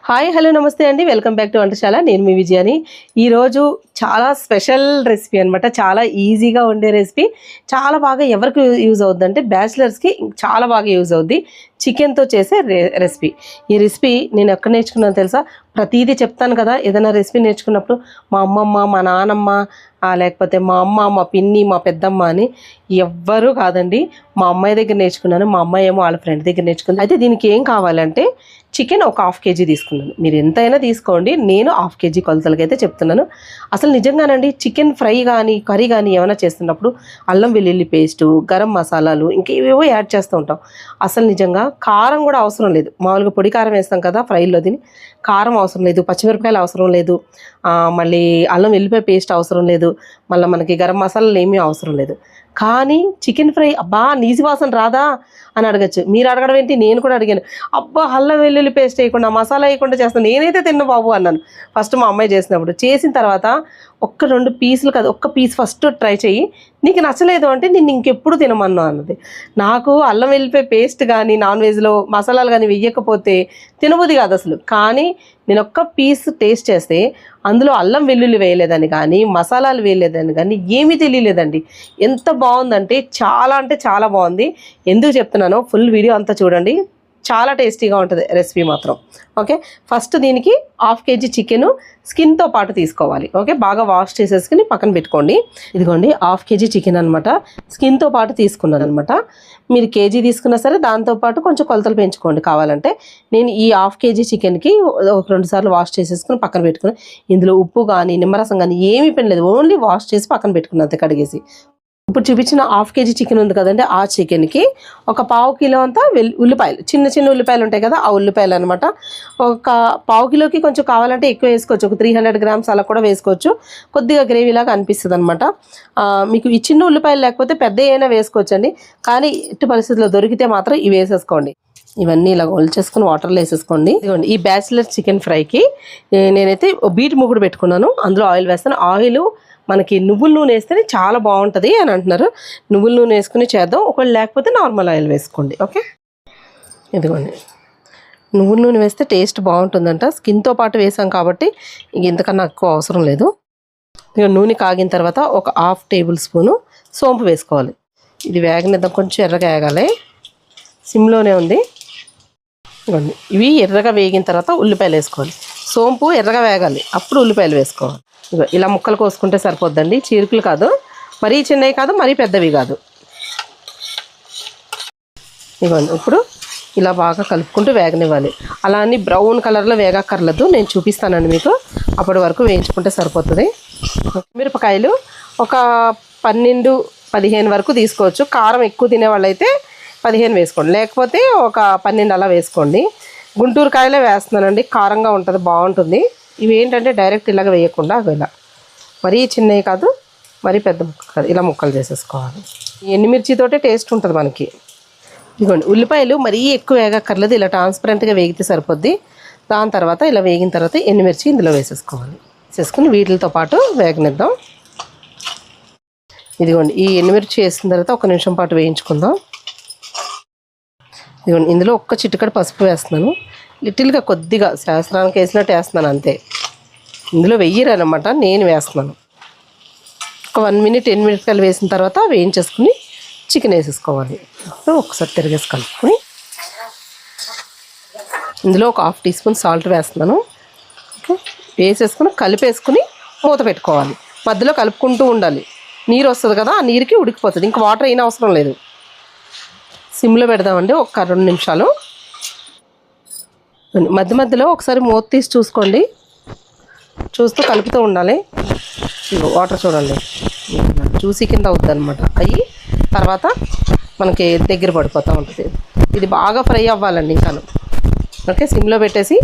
Hi hello నమస్తే అండి, welcome back to వంటశాల. నేను మీ విజయాని. ఈరోజు చాలా స్పెషల్ రెసిపీ అనమాట. చాలా ఈజీగా ఉండే రెసిపీ, చాలా బాగా ఎవరికి యూజ్ అవుద్ది అంటే బ్యాచిలర్స్కి చాలా బాగా యూజ్ అవుద్ది. చికెన్తో చేసే రెసిపీ. ఈ రెసిపీ నేను ఎక్కడ నేర్చుకున్నాను తెలుసా? ప్రతిదీ చెప్తాను కదా, ఏదైనా రెసిపీ నేర్చుకున్నప్పుడు మా అమ్మమ్మ, మా నానమ్మ, లేకపోతే మా అమ్మ, మా పిన్ని, మా పెద్దమ్మ అని ఎవ్వరూ కాదండి. మా అమ్మాయి దగ్గర నేర్చుకున్నాను. మా అమ్మాయి ఏమో వాళ్ళ ఫ్రెండ్ దగ్గర నేర్చుకుంది. అయితే దీనికి ఏం కావాలంటే చికెన్ ఒక 1/2 kg తీసుకున్నాను. మీరు ఎంతైనా తీసుకోండి, నేను 1/2 kg కొలతలకి అయితే చెప్తున్నాను. అసలు నిజంగానండి, చికెన్ ఫ్రై కానీ కర్రీ కానీ ఏమైనా చేస్తున్నప్పుడు అల్లం వెల్లుల్లి పేస్టు, గరం మసాలాలు, ఇంకేవేవో యాడ్ చేస్తూ ఉంటాం. అసలు నిజంగా కారం కూడా అవసరం లేదు. మామూలుగా పొడి కారం వేస్తాం కదా ఫ్రైలో, దీని కారం అవసరం లేదు, పచ్చిమిరపకాయలు అవసరం లేదు, మళ్ళీ అల్లం వెల్లిపాయ పేస్ట్ అవసరం లేదు, మళ్ళీ మనకి గరం మసాలాలు ఏమీ అవసరం లేదు. కానీ చికెన్ ఫ్రై అబ్బా నీసి వాసన రాదా అని అడగచ్చు. మీరు అడగడం ఏంటి, నేను కూడా అడిగాను. అబ్బా అల్లం వెల్లుల్లి పేస్ట్ వేయకుండా, మసాలా వేయకుండా చేస్తాను, నేనైతే తిన్న బాబు అన్నాను ఫస్ట్ మా అమ్మాయి చేసినప్పుడు. చేసిన తర్వాత 1-2 పీసులు కాదు, ఒక్క పీస్ ఫస్ట్ ట్రై చెయ్యి, నీకు నచ్చలేదు అంటే నేను ఇంకెప్పుడు తినమన్నా అన్నది. నాకు అల్లం వెల్లిపాయ పేస్ట్ కానీ నాన్ వెజ్లో మసాలాలు కానీ వెయ్యకపోతే తినబుద్ధి కాదు అసలు. కానీ నేను ఒక్క పీస్ టేస్ట్ చేస్తే అందులో అల్లం వెల్లుల్లి వేయలేదని కానీ మసాలాలు వేయలేదని కానీ ఏమీ తెలియలేదండి. ఎంత బాగుందంటే చాలా బాగుంది. ఎందుకు చెప్తున్నానో ఫుల్ వీడియో అంతా చూడండి, చాలా టేస్టీగా ఉంటుంది రెసిపీ మాత్రం. ఓకే, ఫస్ట్ దీనికి 1/2 kg చికెను స్కిన్తో పాటు తీసుకోవాలి. ఓకే, బాగా వాష్ చేసేసుకుని పక్కన పెట్టుకోండి. ఇదిగోండి 1/2 kg చికెన్ అనమాట, స్కిన్తో పాటు తీసుకున్నాను అనమాట. మీరు కేజీ తీసుకున్నా సరే దాంతోపాటు కొంచెం కొలతలు పెంచుకోండి కావాలంటే. నేను ఈ 1/2 kg చికెన్కి 2 సార్లు వాష్ చేసేసుకుని పక్కన పెట్టుకుని, ఇందులో ఉప్పు కానీ నిమ్మరసం కానీ ఏమీ పెనలేదు, ఓన్లీ వాష్ చేసి పక్కన పెట్టుకున్నాను అంతే, కడిగేసి. ఇప్పుడు చూపించిన 1/2 kg చికెన్ ఉంది కదండి, ఆ చికెన్కి ఒక 1/2 కిలో అంతా ఉల్లిపాయలు, చిన్న ఉల్లిపాయలు ఉంటాయి కదా, ఆ ఉల్లిపాయలు అనమాట. ఒక 1/2 కిలోకి కొంచెం కావాలంటే ఎక్కువ వేసుకోవచ్చు, ఒక 300 grams అలా కూడా వేసుకోవచ్చు. కొద్దిగా గ్రేవీలాగా అనిపిస్తుంది అనమాట. మీకు ఈ చిన్న ఉల్లిపాయలు లేకపోతే పెద్ద అయినా వేసుకోవచ్చు అండి. కానీ ఎట్టి పరిస్థితుల్లో దొరికితే మాత్రం ఇవి వేసేసుకోండి. ఇవన్నీ ఇలా ఒలిచేసుకుని వాటర్లో వేసేసుకోండి. ఇదిగోండి ఈ బ్యాచిలర్ చికెన్ ఫ్రైకి నేనైతే బీట్ మూగుడు పెట్టుకున్నాను, అందులో ఆయిల్ వేస్తాను. ఆయిల్ మనకి నువ్వుల నూనె వేస్తేనే చాలా బాగుంటుంది అని అంటున్నారు. నువ్వుల నూనె వేసుకుని చేద్దాం, ఒకవేళ లేకపోతే నార్మల్ ఆయిల్ వేసుకోండి. ఓకే, ఇదిగోండి నువ్వుల నూనె వేస్తే టేస్ట్ బాగుంటుందంట. స్కిన్తో పాటు వేసాం కాబట్టి ఇంక ఇంతకన్నా ఎక్కువ అవసరం లేదు. ఇక నూనె కాగిన తర్వాత ఒక 1/2 టేబుల్ స్పూను సోంపు వేసుకోవాలి. ఇది వేగనిద్దాం, కొంచెం ఎర్రగా వేగాలి, సిమ్లోనే ఉంది. ఇవ్వండి, ఇవి ఎర్రగా వేగిన తర్వాత ఉల్లిపాయలు వేసుకోవాలి. సోంపు ఎర్రగా వేగాలి, అప్పుడు ఉల్లిపాయలు వేసుకోవాలి. ఇలా ముక్కలు కోసుకుంటే సరిపోద్దండి, చీరుకులు కాదు, మరీ చిన్నవి కాదు, మరీ పెద్దవి కాదు. ఇవ్వండి, ఇప్పుడు ఇలా బాగా కలుపుకుంటూ వేగనివ్వాలి. అలా అని బ్రౌన్ కలర్లో వేగక్కర్లేదు, నేను చూపిస్తానండి మీకు, అప్పటి వరకు వేయించుకుంటే సరిపోతుంది. మిరపకాయలు ఒక 12-15 వరకు తీసుకోవచ్చు. కారం ఎక్కువ తినేవాళ్ళైతే 15 వేసుకోండి, లేకపోతే ఒక 12 అలా వేసుకోండి. గుంటూరు కాయలే వేస్తున్నానండి, కారంగా ఉంటుంది, బాగుంటుంది. ఇవి ఏంటంటే డైరెక్ట్ ఇలాగ వేయకుండా ఇలా మరీ చిన్నవి కాదు, మరీ పెద్ద ముక్క కాదు, ఇలా ముక్కలు చేసేసుకోవాలి. ఎండుమిర్చితోటే టేస్ట్ ఉంటుంది మనకి. ఇదిగోండి ఉల్లిపాయలు మరీ ఎక్కువ వేగక్కర్లేదు, ఇలా ట్రాన్స్పరెంట్గా వేగితే సరిపోద్ది. దాని తర్వాత ఇలా వేగిన తర్వాత ఎండుమిర్చి ఇందులో వేసేసుకోవాలి. వేసేసుకుని వీటితో పాటు వేగనిద్దాం. ఇదిగోండి ఈ ఎండుమిర్చి వేసిన తర్వాత 1 నిమిషం పాటు వేయించుకుందాం. ఇదిగోండి ఇందులో ఒక్క చిటికెడు పసుపు వేస్తున్నాను, లిటిల్గా కొద్దిగా శాస్త్రానికి వేసినట్టు వేస్తున్నాను అంతే. ఇందులో వెయ్యరనమాట, నేను వేస్తున్నాను. ఒక 1 minute 10 minutes వేసిన తర్వాత వేయించేసుకుని చికెన్ వేసేసుకోవాలి. ఒకసారి తిరిగేసి కలుపుకొని ఇందులో ఒక 1/2 teaspoon సాల్ట్ వేస్తున్నాను. ఓకే, వేసేసుకుని కలిపేసుకుని మూత పెట్టుకోవాలి. మధ్యలో కలుపుకుంటూ ఉండాలి, నీరు వస్తుంది కదా, ఆ నీరుకి ఉడికిపోతుంది, ఇంకా వాటర్ అయినా అవసరం లేదు. సిమ్లో పెడదామండి ఒక 2 నిమిషాలు. మధ్యలో ఒకసారి మూత తీసి చూసుకోండి, చూస్తూ కలుపుతూ ఉండాలి. వాటర్ చూడండి జ్యూసీ కింద అవుతుంది అనమాట. అయ్యి తర్వాత మనకి దగ్గర పడిపోతూ ఉంటుంది. ఇది బాగా ఫ్రై అవ్వాలండి ఇంకాను. ఓకే, సిమ్లో పెట్టేసి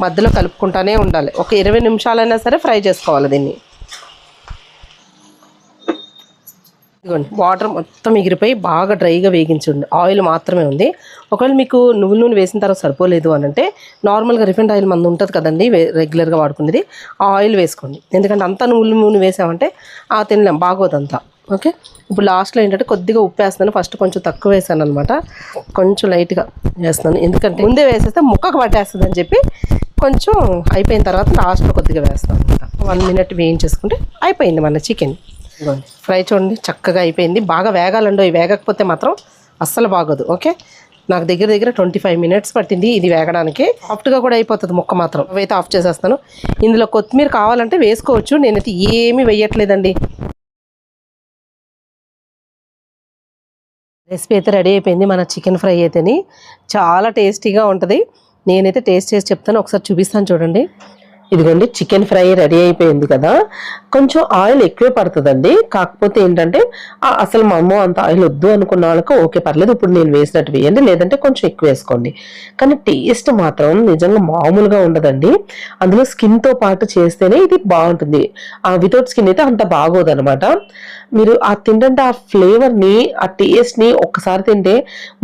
మధ్యలో కలుపుకుంటానే ఉండాలి. ఒక 20 నిమిషాలైనా సరే ఫ్రై చేసుకోవాలి దీన్ని. ఇదిగోండి వాటర్ మొత్తం ఎగిరిపోయి బాగా డ్రైగా వేగించండి, ఆయిల్ మాత్రమే ఉంది. ఒకవేళ మీకు నువ్వుల నూనె వేసిన తర్వాత సరిపోలేదు అని అంటే నార్మల్గా రిఫైండ్ ఆయిల్ మంది ఉంటుంది కదండి రెగ్యులర్గా వాడుకునేది, ఆ ఆయిల్ వేసుకోండి. ఎందుకంటే అంతా నువ్వుల నూనె వేసామంటే తినలేం, బాగోదంతా. ఓకే, ఇప్పుడు లాస్ట్లో ఏంటంటే కొద్దిగా ఉప్పు వేస్తున్నాను. ఫస్ట్ కొంచెం తక్కువ వేసాను అనమాట, కొంచెం లైట్గా వేస్తున్నాను, ఎందుకంటే ముందే వేసేస్తే ముక్కకు పట్టేస్తుంది అని చెప్పి కొంచెం అయిపోయిన తర్వాత లాస్ట్లో కొద్దిగా వేస్తాం అనమాట. 1 minute వేయించేసుకుంటే అయిపోయింది మన చికెన్. ఫ్రై చూడండి చక్కగా అయిపోయింది. బాగా వేగాలండి, వేగకపోతే మాత్రం అస్సలు బాగోదు. ఓకే, నాకు దగ్గర 25 minutes పట్టింది ఇది వేగడానికి. సాఫ్ట్గా కూడా అయిపోతుంది ముక్క మాత్రం. అవైతే ఆఫ్ చేసేస్తాను. ఇందులో కొత్తిమీర కావాలంటే వేసుకోవచ్చు, నేనైతే ఏమీ వేయట్లేదండి. రెసిపీ అయితే రెడీ అయిపోయింది. మన చికెన్ ఫ్రై అయితేని చాలా టేస్టీగా ఉంటుంది. నేనైతే టేస్ట్ చేసి చెప్తాను, ఒకసారి చూపిస్తాను చూడండి. ఇదిగోండి చికెన్ ఫ్రై రెడీ అయిపోయింది కదా. కొంచెం ఆయిల్ ఎక్కువే పడుతుందండి, కాకపోతే ఏంటంటే అసలు మా అమ్మ అంత ఆయిల్ వద్దు అనుకున్న వాళ్ళకి ఓకే పర్లేదు, ఇప్పుడు నేను వేసినట్టు వేయండి, లేదంటే కొంచెం ఎక్కువ వేసుకోండి. కానీ టేస్ట్ మాత్రం నిజంగా మామూలుగా ఉండదండి. అందులో స్కిన్తో పాటు చేస్తేనే ఇది బాగుంటుంది. వితౌట్ స్కిన్ అయితే అంత బాగోదు అనమాట. మీరు తింటే ఆ ఫ్లేవర్ని, ఆ టేస్ట్ని ఒక్కసారి తింటే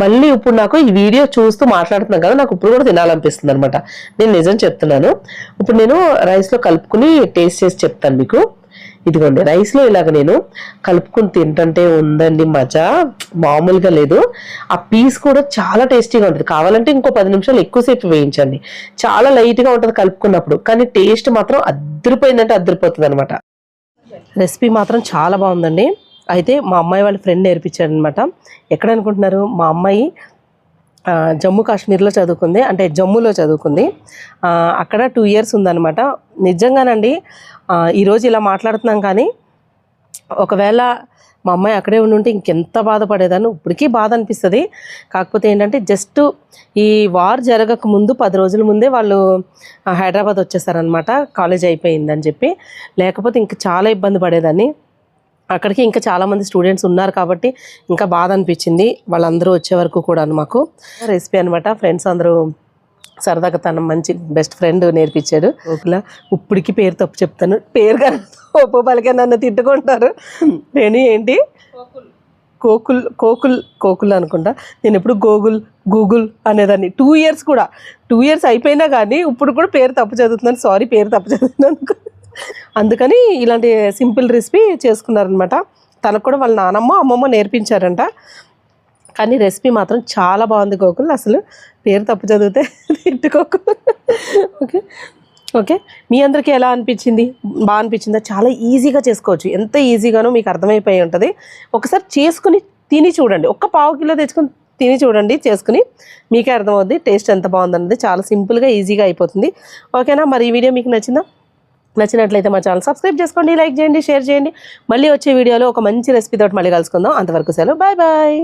మళ్ళీ ఇప్పుడు నాకు ఈ వీడియో చూస్తూ మాట్లాడుతున్నాను కదా, నాకు ఇప్పుడు కూడా తినాలనిపిస్తుంది అనమాట. నేను నిజం చెప్తున్నాను. ఇప్పుడు నేను రైస్లో కలుపుకుని టేస్ట్ చేసి చెప్తాను మీకు. ఇదిగోండి రైస్లో ఇలాగ నేను కలుపుకుని తింటుంటే ఉందండి మజా, మామూలుగా లేదు. ఆ పీస్ కూడా చాలా టేస్టీగా ఉంటుంది. కావాలంటే ఇంకో 10 నిమిషాలు ఎక్కువసేపు వేయించండి, చాలా లైట్గా ఉంటుంది కలుపుకున్నప్పుడు. కానీ టేస్ట్ మాత్రం అద్దరిపోయిందంటే అద్దరిపోతుంది అనమాట. రెసిపీ మాత్రం చాలా బాగుందండి. అయితే మా అమ్మాయి వాళ్ళ ఫ్రెండ్ నేర్పించాడు అనమాట. ఎక్కడ అనుకుంటున్నారు, మా అమ్మాయి జమ్మూ కాశ్మీర్లో చదువుకుంది, అంటే జమ్మూలో చదువుకుంది. అక్కడ 2 years ఉందన్నమాట. నిజంగానండి ఈరోజు ఇలా మాట్లాడుతున్నాం, కానీ ఒకవేళ మా అమ్మాయి అక్కడే ఉంటే ఇంకెంత బాధపడేదాన్ని. ఇప్పటికీ బాధ అనిపిస్తుంది. కాకపోతే ఏంటంటే జస్ట్ ఈ వార్ జరగక ముందు 10 రోజుల ముందే వాళ్ళు హైదరాబాద్ వచ్చేసారనమాట, కాలేజ్ అయిపోయిందని చెప్పి. లేకపోతే ఇంకా చాలా ఇబ్బంది పడేదాన్ని. అక్కడికి ఇంకా చాలామంది స్టూడెంట్స్ ఉన్నారు కాబట్టి ఇంకా బాధ అనిపించింది వాళ్ళందరూ వచ్చే వరకు కూడా. మాకు రెసిపీ అనమాట. ఫ్రెండ్స్ అందరూ సరదాగా తన మంచి బెస్ట్ ఫ్రెండ్ నేర్పించాడు. గోకుల ఇప్పటికి పేరు తప్పు చెప్తాను, పేరు కానీ ఒప్పు పలికే నన్ను తిట్టుకుంటారు. నేను ఏంటి కోకుల్ అనుకుంటా, నేను ఎప్పుడు గూగుల్ అనేదాన్ని. 2 years కూడా 2 years అయిపోయినా కానీ ఇప్పుడు కూడా పేరు తప్పు చదువుతున్నాను. సారీ, పేరు తప్పు చదువుతున్నాను. అందుకని ఇలాంటి సింపుల్ రెసిపీ చేసుకున్నారనమాట. తనకు కూడా వాళ్ళ నానమ్మ అమ్మమ్మ నేర్పించారంట. కానీ రెసిపీ మాత్రం చాలా బాగుంది గోకుల్. అసలు పేరు తప్పు చదివితే తిట్టుకోకు. ఓకే, మీ అందరికీ ఎలా అనిపించింది? బాగా అనిపించిందా? చాలా ఈజీగా చేసుకోవచ్చు. ఎంత ఈజీగానో మీకు అర్థమైపోయి ఉంటుంది. ఒకసారి చేసుకుని తిని చూడండి. 1 పావు కిలో తెచ్చుకొని తిని చూడండి, చేసుకుని మీకే అర్థమవుద్ది టేస్ట్ ఎంత బాగుందన్నది. చాలా సింపుల్గా ఈజీగా అయిపోతుంది. ఓకేనా? మరి ఈ వీడియో మీకు నచ్చినట్లయితే మా ఛానల్ సబ్స్క్రైబ్ చేసుకోండి, లైక్ చేయండి, షేర్ చేయండి. మళ్ళీ వచ్చే వీడియోలో ఒక మంచి రెసిపీ తోటి మళ్ళీ కలుసుకుందాం. అంతవరకు సెలవు, బాయ్ బాయ్.